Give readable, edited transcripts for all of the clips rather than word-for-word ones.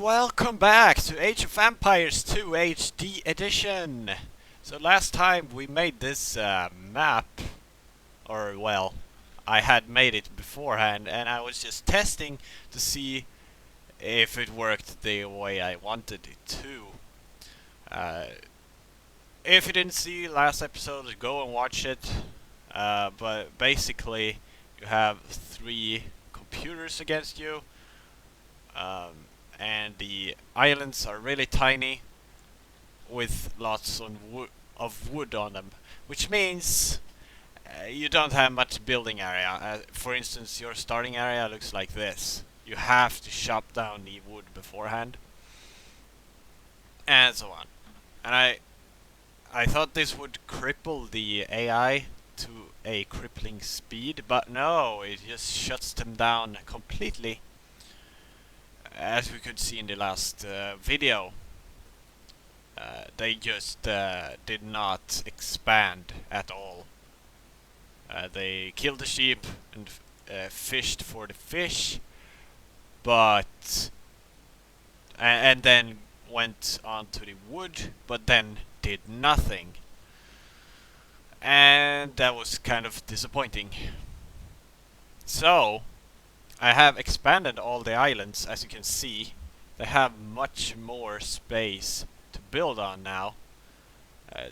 welcome back to Age of Empires 2 HD Edition! So last time we made this map, or well, I had made it beforehand and I was just testing to see if it worked the way I wanted it to. If you didn't see last episode, go and watch it. But basically, you have 3 computers against you. And the islands are really tiny with lots of wood on them, which means you don't have much building area. For instance, your starting area looks like this. You have to chop down the wood beforehand, and so on. And I thought this would cripple the AI to a crippling speed, but no, it just shuts them down completely. As we could see in the last video, they just did not expand at all. They killed the sheep and fished for the fish, but and then went on to the wood, but then did nothing, and that was kind of disappointing. So I have expanded all the islands, as you can see. They have much more space to build on now.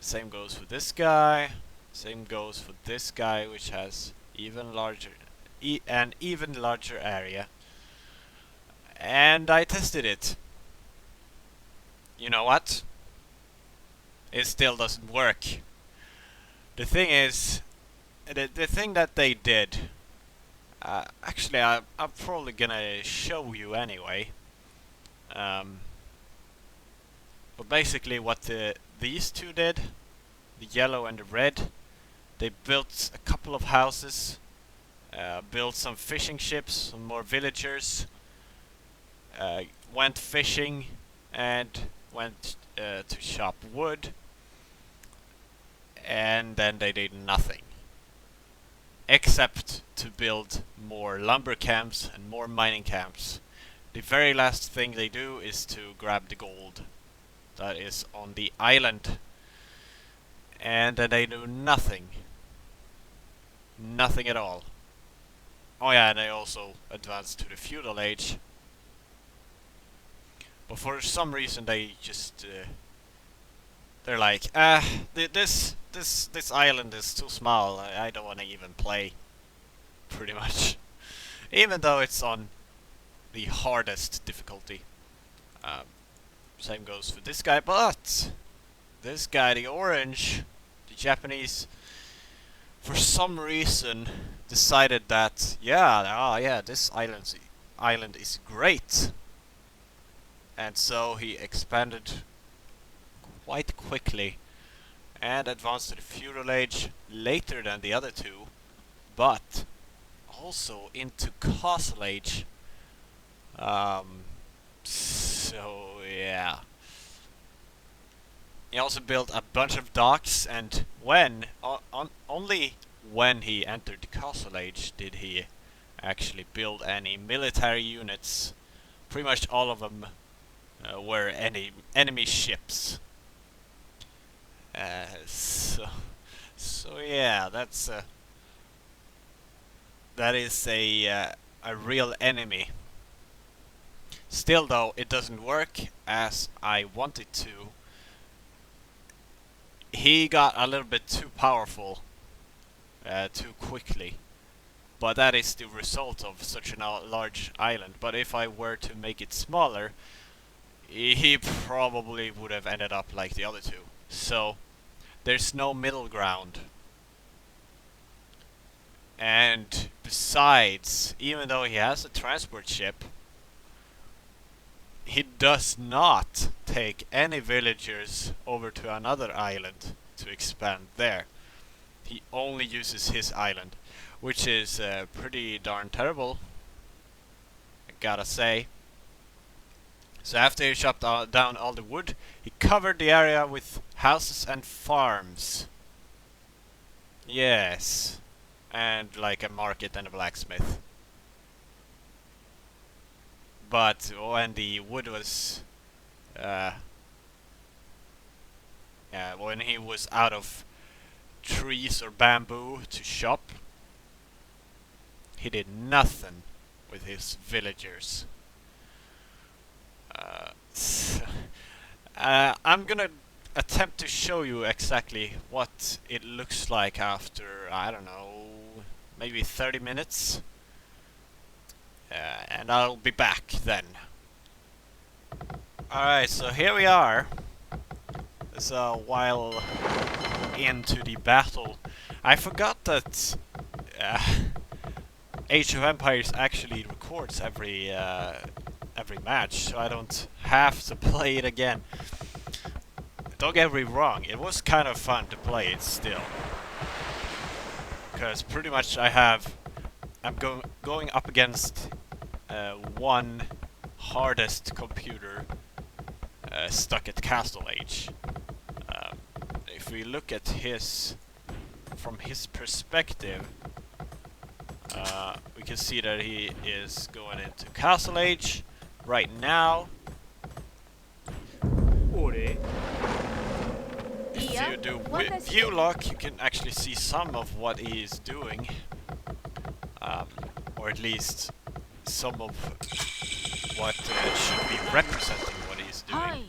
Same goes for this guy. Same goes for this guy, which has even larger, an even larger area. And I tested it. You know what? It still doesn't work. The thing is, the thing that they did. Actually, I'm probably gonna show you anyway. But basically, what these two did, the yellow and the red, they built a couple of houses, built some fishing ships, some more villagers, went fishing, and went to chop wood, and then they did nothing. Except to build more lumber camps and more mining camps. The very last thing they do is to grab the gold that is on the island. And then they do nothing. Nothing at all. Oh yeah, and they also advance to the feudal age. But for some reason they just they're like, this island is too small. I don't want to even play. Pretty much, even though it's on the hardest difficulty. Same goes for this guy, but this guy, the orange, the Japanese, for some reason decided that yeah, this island is great, and so he expanded quite quickly and advanced to the feudal age later than the other two, but also into castle age. So yeah. He also built a bunch of docks, and only when he entered the castle age did he actually build any military units. Pretty much all of them were enemy ships. So yeah, that is a real enemy. Still though, it doesn't work as I want it to. He got a little bit too powerful too quickly. But that is the result of such a large island. But if I were to make it smaller, he probably would have ended up like the other two. So there's no middle ground. And besides, even though he has a transport ship, he does not take any villagers over to another island to expand there. He only uses his island, which is pretty darn terrible, I gotta say. So after he chopped down all the wood, he covered the area with houses and farms. Yes. And like a market and a blacksmith. but when the wood was, when he was out of trees or bamboo to chop, he did nothing with his villagers. I'm gonna attempt to show you exactly what it looks like after, I don't know, maybe 30 minutes. And I'll be back then. Alright, so here we are. It's a while into the battle. I forgot that Age of Empires actually records every match, so I don't have to play it again. Don't get me wrong, it was kind of fun to play it still, because pretty much I'm going up against one hardest computer stuck at Castle Age. If we look at from his perspective, we can see that he is going into Castle Age right now. If you do view lock, you can actually see some of what he is doing, or at least some of what should be representing what he's doing.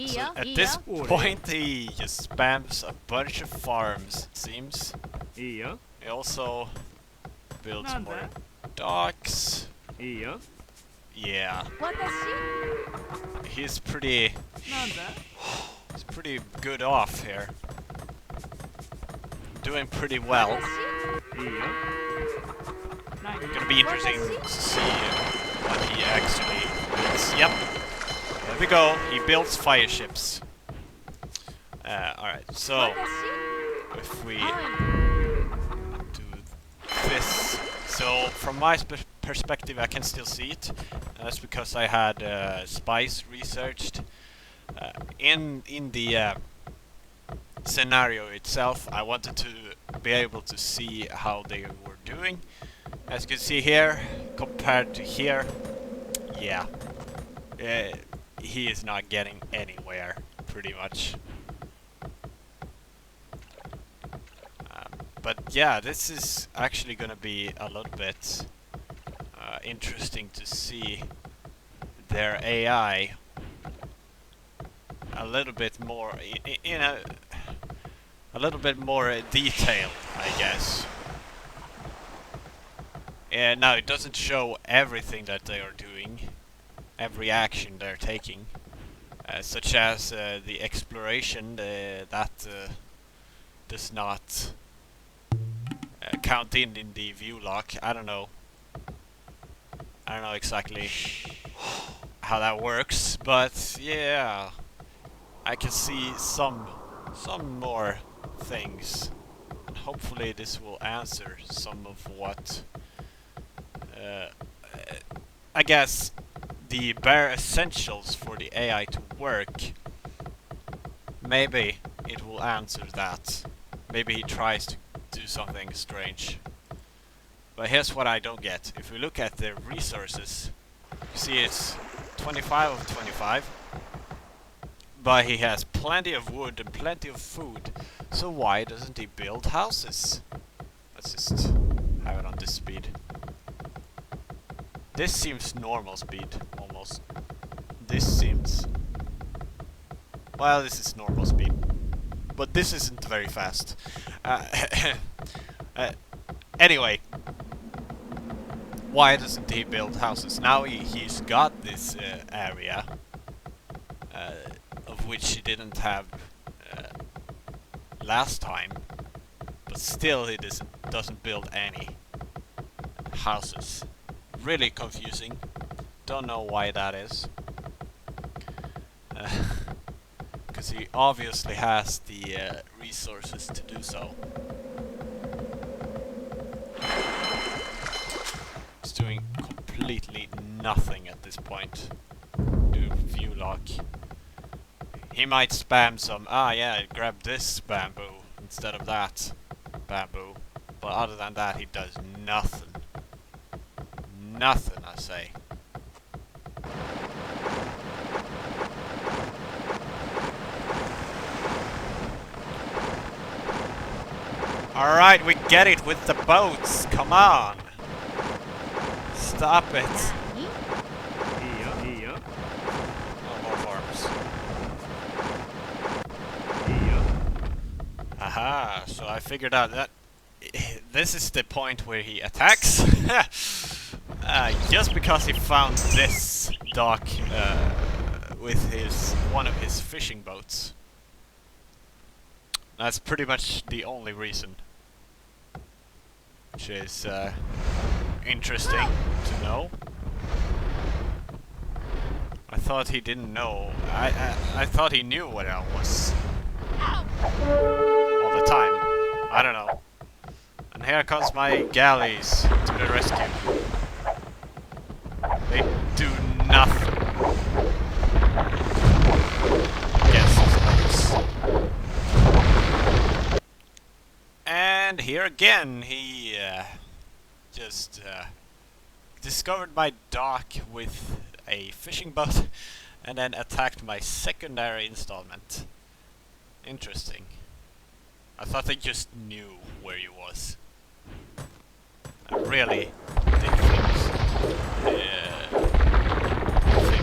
So at this point he just spams a bunch of farms, it seems. He also builds more docks. Yeah. He's pretty good off here. Doing pretty well. Gonna be interesting to see what he actually builds. Yep. There we go. He builds fire ships. Alright, so if we do this, so from my perspective I can still see it. That's because I had spies researched. In the scenario itself, I wanted to be able to see how they were doing. As you can see here, compared to here, yeah, he is not getting anywhere, pretty much. But yeah, this is actually gonna be a little bit interesting to see their AI a little bit more in a little bit more detailed, I guess. And now it doesn't show everything that they are doing, every action they're taking, such as the exploration that does not count in the view lock. I don't know exactly how that works, but yeah, I can see some more things, and hopefully this will answer some of what I guess the bare essentials for the AI to work. Maybe it will answer that. Maybe he tries to do something strange. But here's what I don't get. If we look at the resources, you see it's 25 of 25. But he has plenty of wood and plenty of food. So why doesn't he build houses? Let's just have it on this speed. This seems normal speed, almost. This seems... well, this is normal speed. But this isn't very fast. Anyway. Why doesn't he build houses? Now he's got this area, of which he didn't have last time. But still he doesn't build any houses. Really confusing. Don't know why that is. Because he obviously has the resources to do so. He's doing completely nothing at this point. Do view lock. He might spam some, yeah, grab this bamboo instead of that bamboo. But other than that, he does nothing. nothing, I say. Alright, we get it with the boats. Come on. Stop it. Oh, more farms. Aha, so I figured out that this is the point where he attacks. Just because he found this dock with one of his fishing boats. That's pretty much the only reason. Which is interesting to know. I thought he didn't know. I thought he knew what I was all the time. I don't know. And here comes my galleys to the rescue. They do nothing. Yes, and here again, he just discovered my dock with a fishing boat and then attacked my secondary installment. Interesting. I thought they just knew where he was. I really did think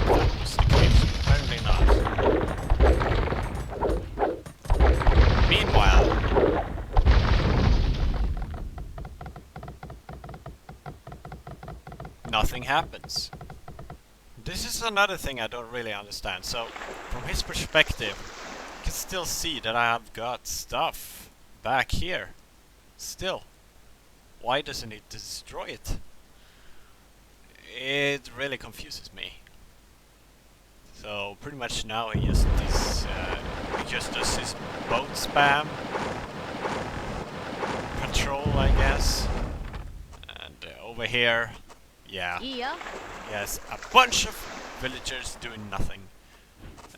that was the case. Apparently not. Meanwhile, nothing happens. This is another thing I don't really understand. So, from his perspective, you can still see that I have got stuff back here. Still. Why doesn't he destroy it? It really confuses me. So, pretty much now he just does his boat spam. Patrol, I guess. And over here, yeah. Yes, a bunch of villagers doing nothing.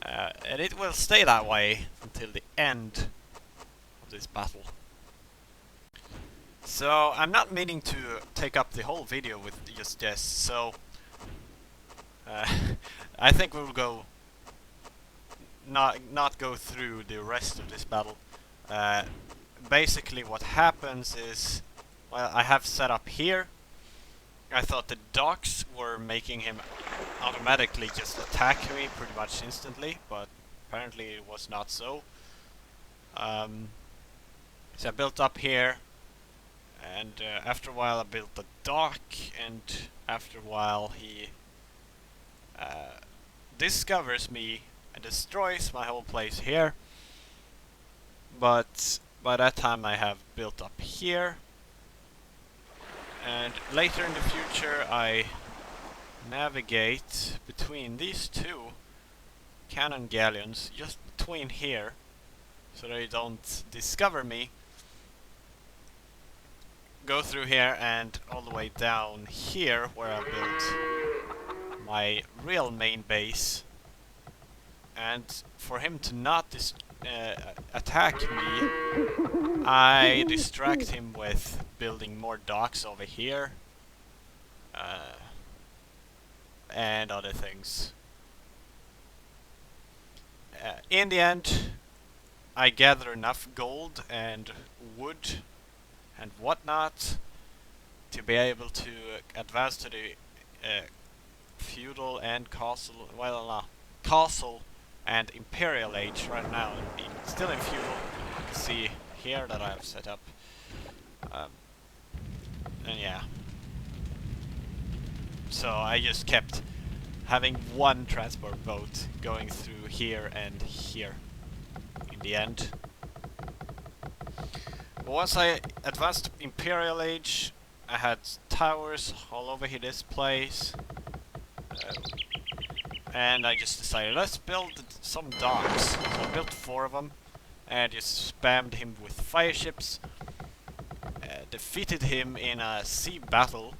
And it will stay that way until the end of this battle. So, I'm not meaning to take up the whole video with just this, so I think we'll go not go through the rest of this battle. Basically what happens is, well, I have set up here. I thought the docks were making him automatically just attack me pretty much instantly, but apparently it was not so. So I built up here, and after a while I built the dock, and after a while he discovers me and destroys my whole place here. But by that time I have built up here. And later in the future I navigate between these two cannon galleons, just between here, so they don't discover me. Go through here and all the way down here where I built my real main base. And for him to not attack me, I distract him with building more docks over here and other things. In the end, I gather enough gold and wood and whatnot to be able to advance to the feudal and castle, castle and imperial age right now. Still in feudal. You can see here that I have set up. And yeah. So I just kept having one transport boat going through here and here in the end. But once I advanced to imperial age, I had towers all over here this place. And I just decided, let's build some docks. So I built 4 of them, and just spammed him with fire ships. Defeated him in a sea battle.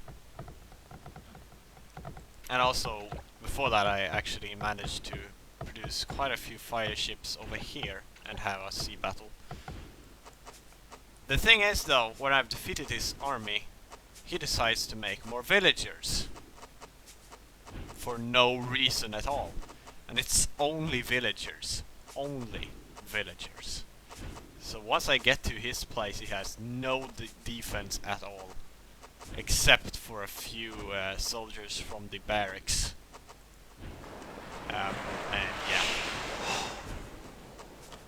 And also, before that I actually managed to produce quite a few fire ships over here and have a sea battle. The thing is though, when I've defeated his army, he decides to make more villagers. for no reason at all. And it's only villagers. Only villagers. So once I get to his place, he has no defense at all. Except for a few soldiers from the barracks. And yeah.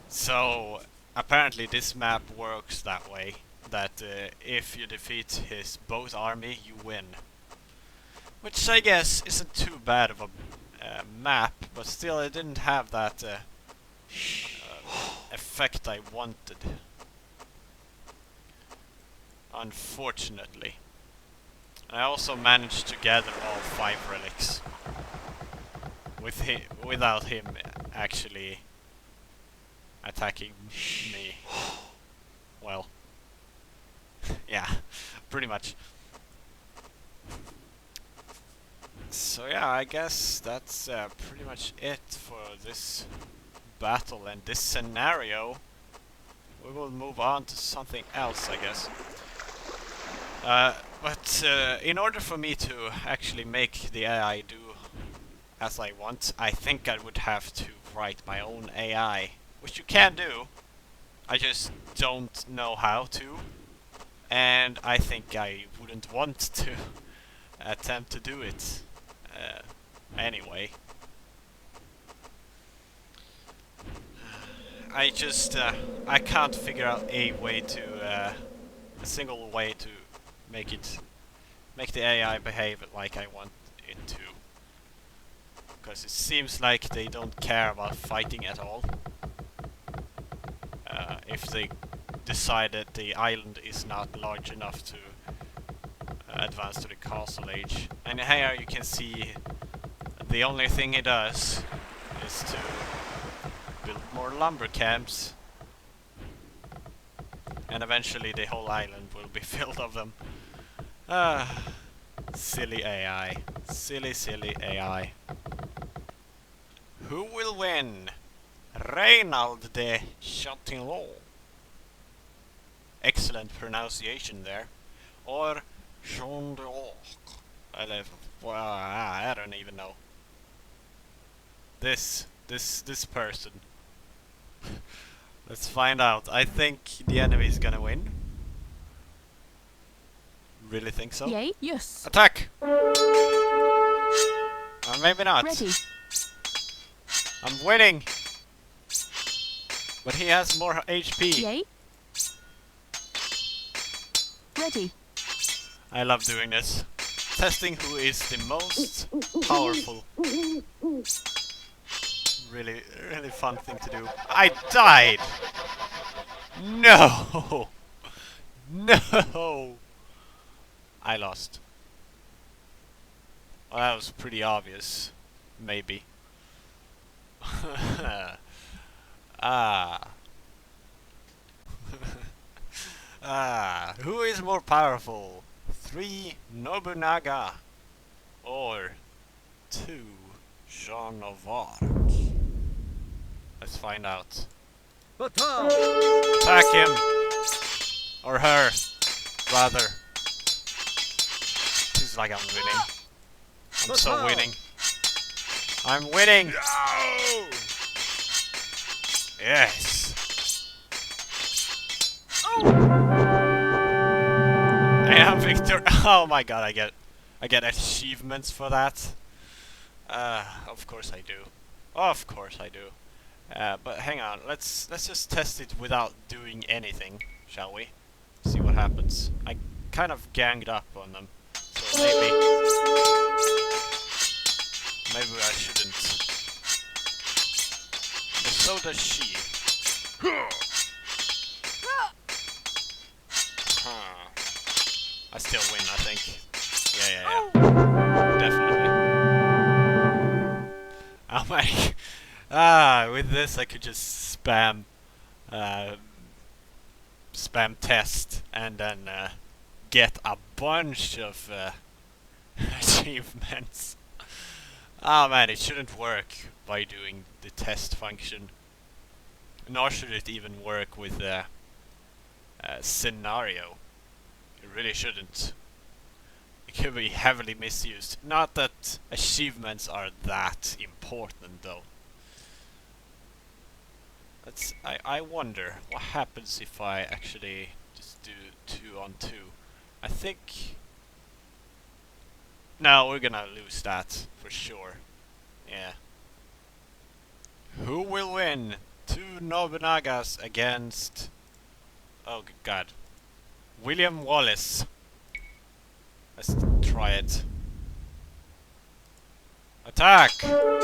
So apparently this map works that way. That if you defeat his both army, you win. Which I guess isn't too bad of a map, but still it didn't have that effect I wanted. Unfortunately. I also managed to gather all 5 relics. Without him actually attacking me. Well, yeah, pretty much. So yeah, I guess that's pretty much it for this battle and this scenario. We will move on to something else, I guess. But in order for me to actually make the AI do as I want, I think I would have to write my own AI, which you can do. I just don't know how to, and I think I wouldn't want to attempt to do it anyway. I can't figure out a way to a single way to make the AI behave like I want it to. Because it seems like they don't care about fighting at all. If they decide that the island is not large enough to advance to the castle age. And here you can see the only thing it does is to build more lumber camps. And eventually the whole island will be filled of them. Silly AI. Silly, silly AI. Who will win? Reynald de Chatillon. Excellent pronunciation there. Or Jean d'Arc. I don't even know. This person. Let's find out. I think the enemy is gonna win. Really think so? Yay, yes. Attack! Maybe not. Ready. I'm winning! But he has more HP. Yay. Ready. I love doing this. Testing who is the most powerful. Really, really fun thing to do. I died! No! No! I lost. Well, that was pretty obvious. Maybe. Ah. Who is more powerful? 3 Nobunaga or 2 Jean of Arc? Let's find out. Attack him! Or her, rather. Seems like I'm winning. I'm so winning. I'm winning! No! Yes! I am victor. Oh my god, I get achievements for that. Of course I do. Of course I do. But hang on, let's just test it without doing anything, shall we? See what happens. I kind of ganged up on them, so maybe I shouldn't. But so does she. I still win, I think. Yeah. Definitely. Oh my. With this I could just spam test and then get a bunch of achievements. Oh man, it shouldn't work by doing the test function. Nor should it even work with the scenario. It really shouldn't. It can be heavily misused. Not that achievements are that important though. I wonder what happens if I actually just do 2 on 2. I think... No, we're gonna lose that for sure. Yeah. Who will win? 2 Nobinagas against... Oh good god. William Wallace. Let's try it. Attack! Oh,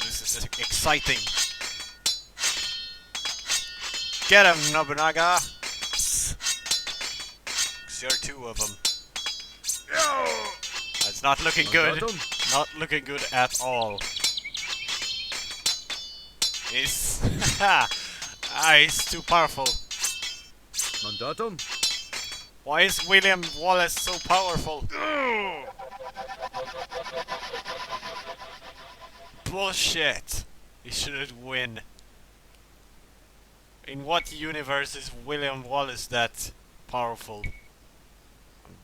this is exciting. Get him, Nobunaga! There are 2 of them. It's not looking good. Not looking good at all. He's... he's too powerful. Mandatum? Why is William Wallace so powerful? Bullshit! He shouldn't win. In what universe is William Wallace that powerful? I'm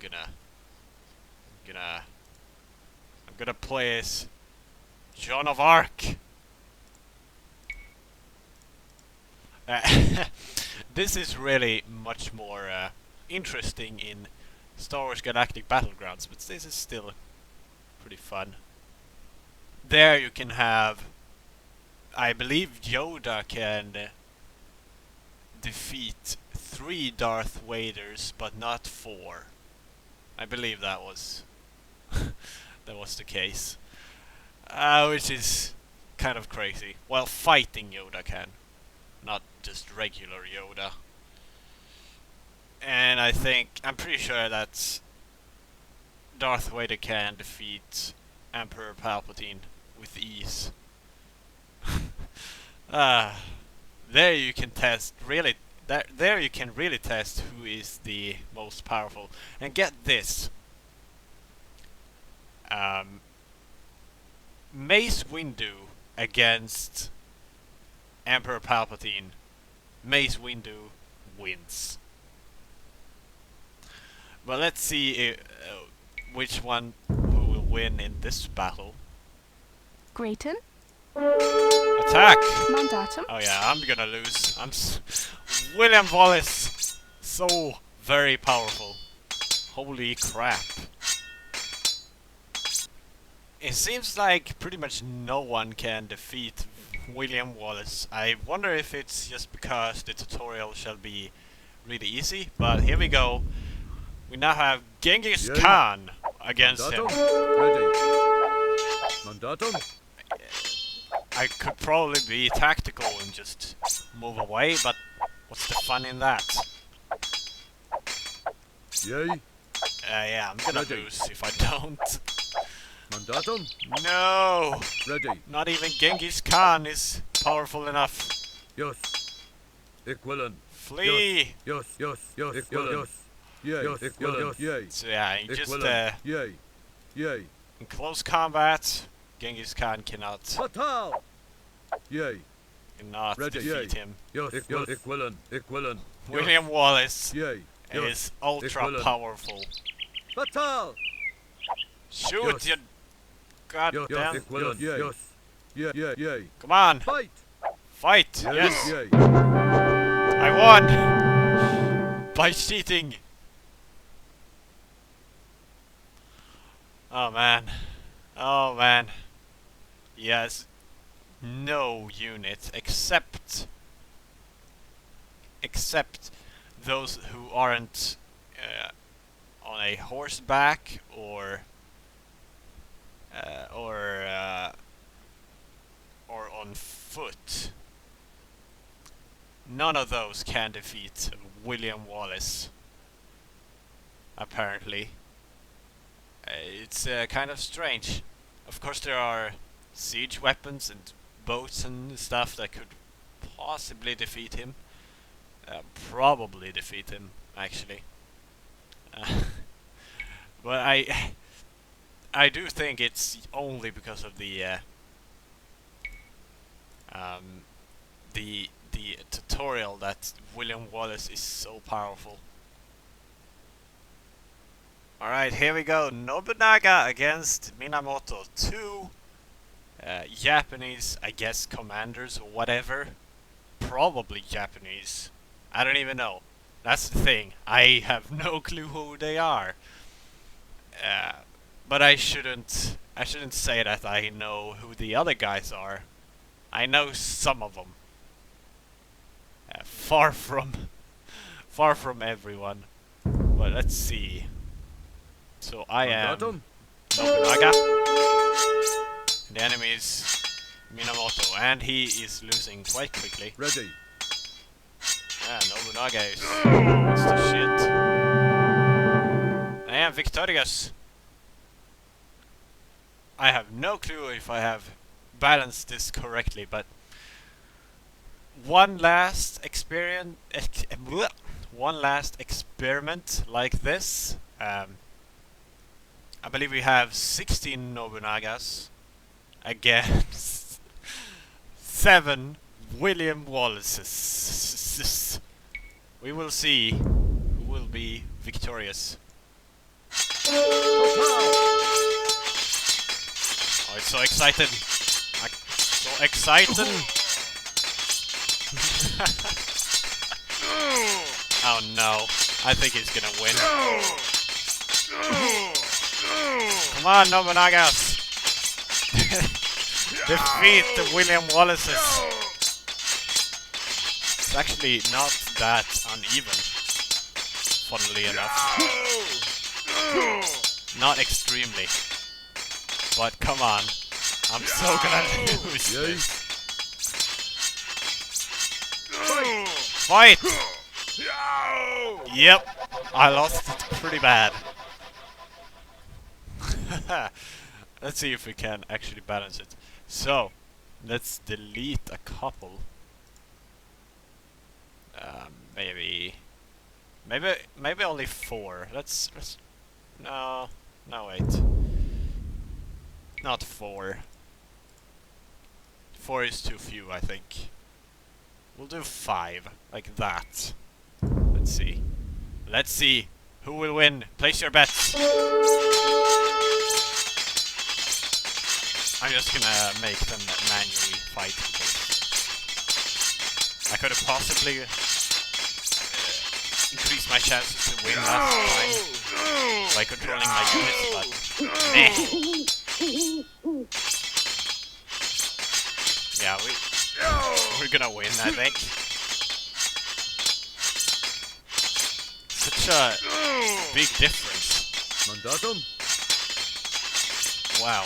gonna play as Joan of Arc. This is really much more interesting in Star Wars Galactic Battlegrounds, but this is still pretty fun. There you can have, I believe Yoda can defeat 3 Darth Vaders, but not 4. I believe that was that was the case, which is kind of crazy. Well, fighting Yoda can, not just regular Yoda. And I'm pretty sure that Darth Vader can defeat Emperor Palpatine with ease. There you can test really. There you can really test who is the most powerful. And get this. Mace Windu against Emperor Palpatine. Mace Windu wins. But let's see which one who will win in this battle. Grayton? Attack! Mandatum? Oh yeah, I'm gonna lose. William Wallace, so very powerful. Holy crap. It seems like pretty much no one can defeat William Wallace. I wonder if it's just because the tutorial shall be really easy, but here we go. We now have Genghis Khan against him. Ready. Mandatum? I could probably be tactical and just move away, but what's the fun in that? Yay. Yeah, I'm gonna Ready. lose if I don't. Mandatum? No! Ready. Not even Genghis Khan is powerful enough. Yes. Equivalent. Flee! Yes. Equivalent. Yay. Equivalent. Yay. So yeah, you just Yay. Yay. in close combat, Genghis Khan cannot Fatal. Yay. Ready. defeat him. Yes. Equivalent. William Wallace Yay. is ultra Equivalent. powerful. Fatal. Shoot, Yes. you goddamn! Equivalent. Yes. Yay. Come on, Fight. fight! Yes, Yay. I won by cheating. Oh man, oh man. Yes, no unit except those who aren't on a horseback or on foot. None of those can defeat William Wallace. Apparently, it's kind of strange. Of course, there are siege weapons and boats and stuff that could possibly defeat him. Probably defeat him, actually. But I do think it's only because of the tutorial that William Wallace is so powerful. Alright, here we go. Nobunaga against Minamoto. Two Japanese, I guess, commanders or whatever. Probably Japanese. I don't even know. That's the thing. I have no clue who they are. But I shouldn't say that I know who the other guys are. I know some of them. Far from everyone. But let's see. So I am Mandatum. Nobunaga. The enemy is Minamoto, and he is losing quite quickly. Ready. Yeah, Nobunaga is it's the shit. I am victorious. I have no clue if I have balanced this correctly, but one last experiment like this. I believe we have 16 Nobunagas against 7 William Wallaces. We will see who will be victorious. Oh, it's so excited! So excited! Oh no, I think he's gonna win. Come on, Nobunagas! Defeat the William Wallaces! It's actually not that uneven, funnily enough. Not extremely. But come on, I'm so gonna lose this. Fight! Yep, I lost it pretty bad. Let's see if we can actually balance it. So, let's delete a couple. Maybe only 4. Let's no wait. Not 4. 4 is too few, I think. We'll do 5, like that. Let's see. Let's see who will win. Place your bets. I'm just gonna make them manually fight. I could have possibly increased my chances to win last time by controlling my units, but meh. Yeah, we're gonna win, I think. Such a big difference. Mandatum. Wow.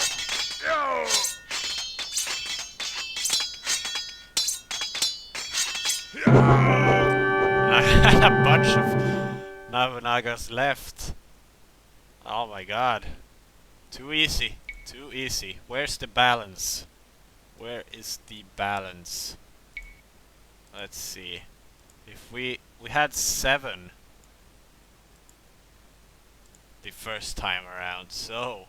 I had a bunch of Nobunagas left. Oh my god. Too easy. Too easy. Where's the balance? Where is the balance? Let's see. If we had 7 the first time around, so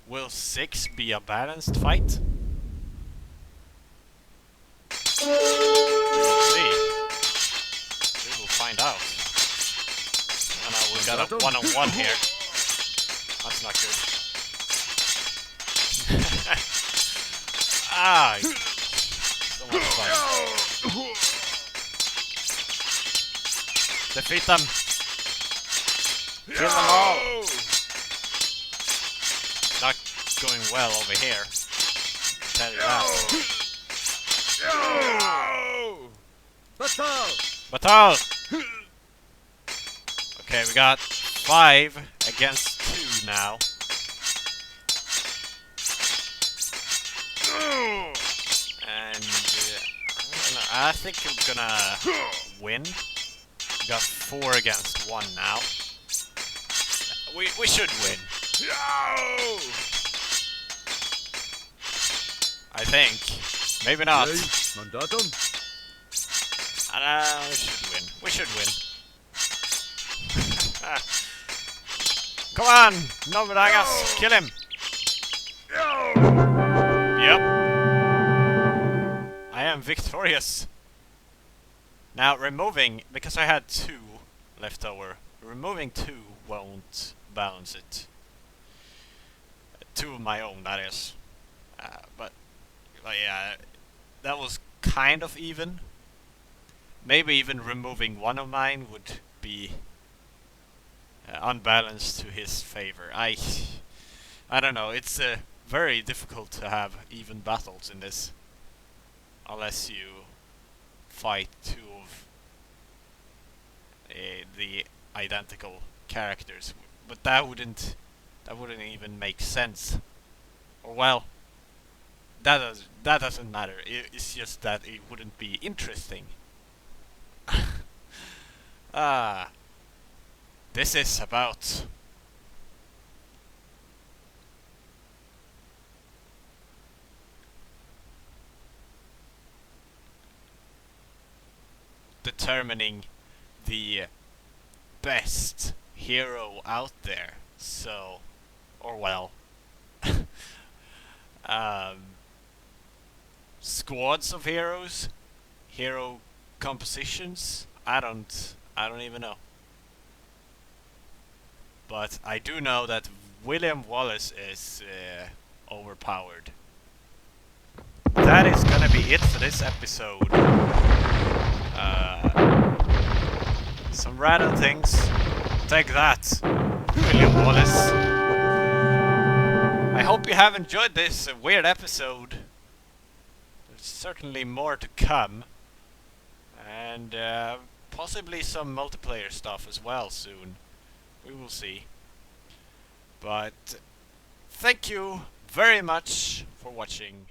will 6 be a balanced fight? We will see. We will find out. Oh no, we got a one-on-one here. That's not good. Ah, so much fun. Defeat them. Kill them all. Not going well over here. Tell you that. Batal. Batal! Okay, we got 5 against 2 now. And I think I'm gonna win. We got 4 against 1 now. We should win. I think. Maybe not. Mandatum. We should win. We should win. Come on! Nobunagas! Kill him! Yep. I am victorious. Now removing, because I had 2 left over, removing 2 won't balance it. Two of my own, that is. But yeah, that was kind of even. Maybe even removing one of mine would be unbalanced to his favor. I don't know. It's very difficult to have even battles in this, unless you fight two of the identical characters. But that wouldn't even make sense. Or well, that doesn't matter. It's just that it wouldn't be interesting. Ah, this is about determining the best hero out there. So, or well, um, squads of heroes, hero compositions. I don't even know. But I do know that William Wallace is overpowered. That is gonna be it for this episode. Some random things. Take that, William Wallace. I hope you have enjoyed this weird episode. There's certainly more to come. And possibly some multiplayer stuff as well soon. We will see. But thank you very much for watching.